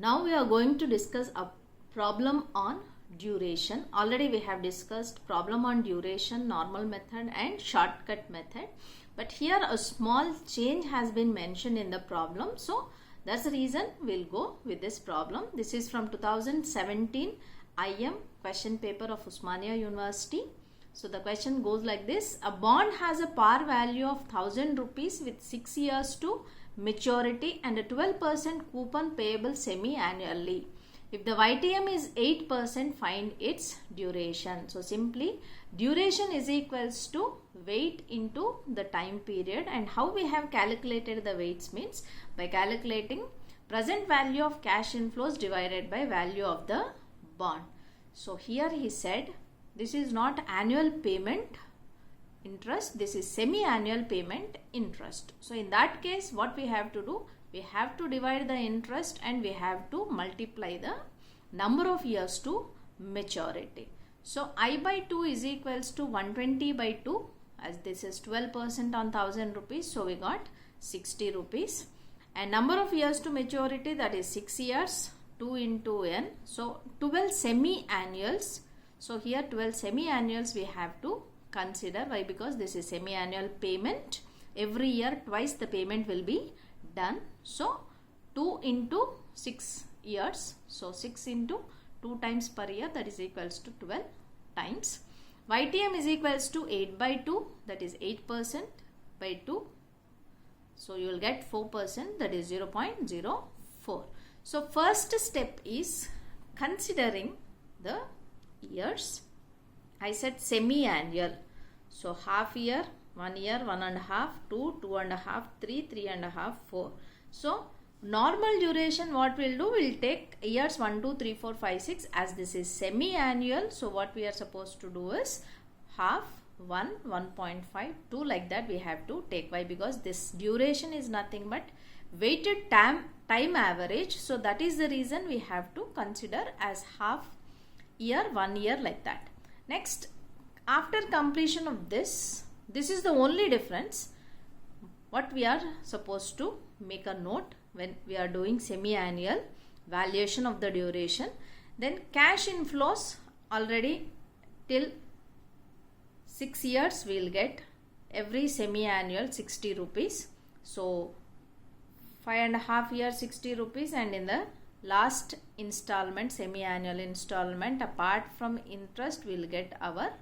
Now we are going to discuss a problem on duration. Already we have discussed problem on duration, normal method and shortcut method. But here a small change has been mentioned in the problem. So that's the reason we'll go with this problem. This is from 2017 IM question paper of Osmania University. So the question goes like this. A bond has a par value of 1000 rupees with 6 years to maturity and a 12% coupon payable semi-annually. If the YTM is 8%, find its duration. So simply duration is equals to weight into the time period, and how we have calculated the weights means by calculating present value of cash inflows divided by value of the bond. So here he said this is not annual payment interest, this is semi-annual payment interest. So in that case what we have to do, we have to divide the interest and we have to multiply the number of years to maturity. So I by 2 is equals to 120 by 2, as this is 12% on 1000 rupees, so we got 60 rupees. And number of years to maturity, that is 6 years, 2 into n, so 12 semi-annuals. So here 12 semi-annuals we have to consider. Why? Because this is semi-annual payment. Every year twice the payment will be done. So 2 into 6 years. So 6 into 2 times per year, that is equals to 12 times. YTM is equals to 8 by 2, that is 8% by 2. So you will get 4%, that is 0.04. So first step is considering the years. I said semi-annual. So half year, 1 year, 1.5, 2, 2.5, 3, 3.5, 4. So normal duration what we'll do, we'll take years 1, 2, 3, 4, 5, 6, as this is semi-annual. So what we are supposed to do is half, 1, 1.5, 2, like that we have to take. Why? Because this duration is nothing but weighted time average. So that is the reason we have to consider as half year, 1 year, like that. Next, after completion of this is the only difference. What we are supposed to make a note when we are doing semi-annual valuation of the duration. Then cash inflows, already till 6 years we will get every semi-annual 60 rupees. So 5.5 years 60 rupees, and in the last installment, semi-annual installment, apart from interest, we will get our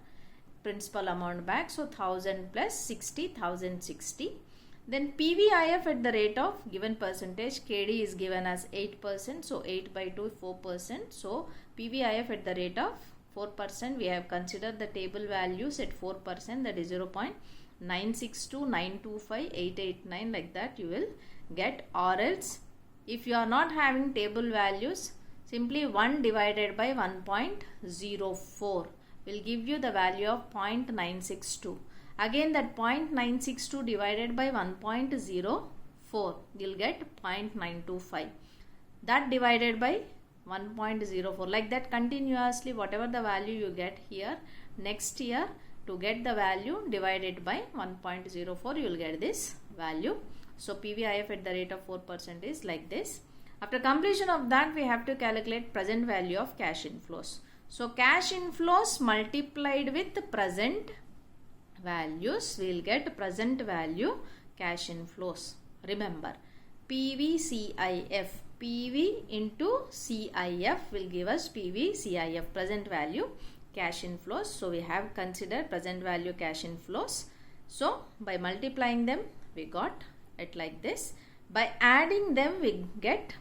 principal amount back. So 1000 plus 60, 1060. Then PVIF at the rate of given percentage, KD is given as 8%, so 8 by 2, 4%. So PVIF at the rate of 4%, we have considered the table values at 4%, that is 0.962, 925, 889, like that you will get. Or else if you are not having table values, simply 1 divided by 1.04 will give you the value of 0.962. Again that 0.962 divided by 1.04, you will get 0.925. That divided by 1.04, like that continuously, whatever the value you get here, next year to get the value divided by 1.04, you will get this value. So PVIF at the rate of 4% is like this. After completion of that, we have to calculate present value of cash inflows. So cash inflows multiplied with present values, we will get present value cash inflows. Remember, PVCIF, PV into CIF will give us PVCIF, present value cash inflows. So we have considered present value cash inflows. So by multiplying them, we got it like this. By adding them, we get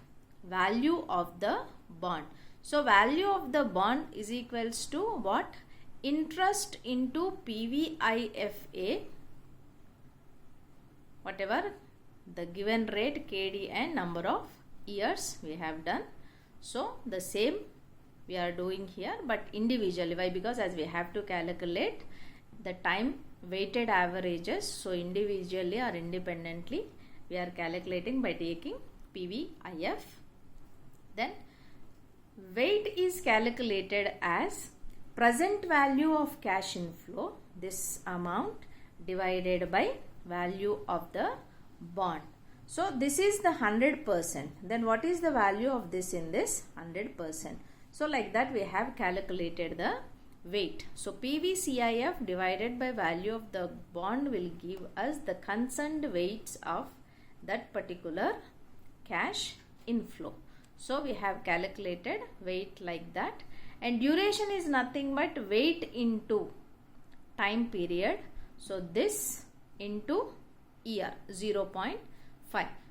value of the bond. So value of the bond is equals to what? Interest into PVIFA, whatever the given rate, KD, and number of years we have done. So the same we are doing here, but individually. Why? Because as we have to calculate the time weighted averages, so individually or independently we are calculating by taking PVIF. Then weight is calculated as present value of cash inflow, this amount, divided by value of the bond. So this is the 100%. Then what is the value of this in this 100%? So like that we have calculated the weight. So PVCIF divided by value of the bond will give us the concerned weights of that particular cash inflow. So we have calculated weight like that, and duration is nothing but weight into time period. So this into year, 0.5.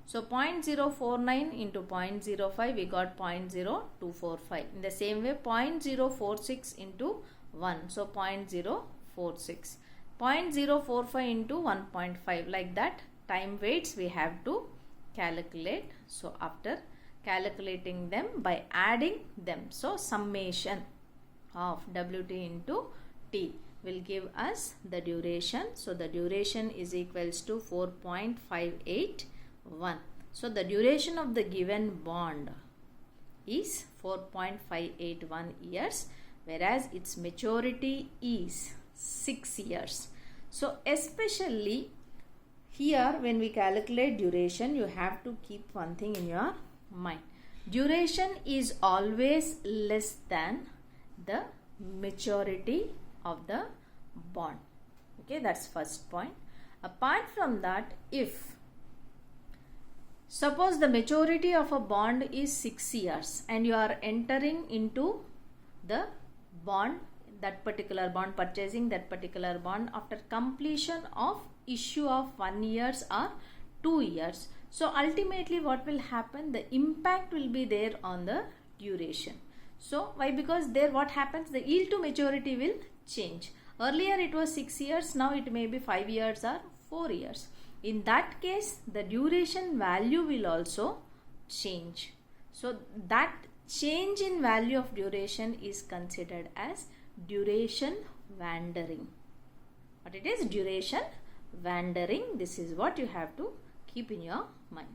So 0.049 into 0.05, we got 0.0245. In the same way 0.046 into 1, so 0.046. 0.045 into 1.5, like that time weights we have to calculate. So after calculating them by adding them, so summation of WT into T will give us the duration. So the duration is equals to 4.581. So the duration of the given bond is 4.581 years, whereas its maturity is 6 years. So especially here when we calculate duration, you have to keep one thing in your mind. Duration is always less than the maturity of the bond. Okay, that's first point. Apart from that, if suppose the maturity of a bond is 6 years and you are entering into the bond, that particular bond, purchasing that particular bond after completion of issue of 1 year or 2 years. So ultimately what will happen? The impact will be there on the duration. So why? Because there what happens? The yield to maturity will change. Earlier it was 6 years, now it may be 5 years or 4 years. In that case, the duration value will also change. So that change in value of duration is considered as duration wandering. What it is? Duration wandering. This is what you have to keep in your mind.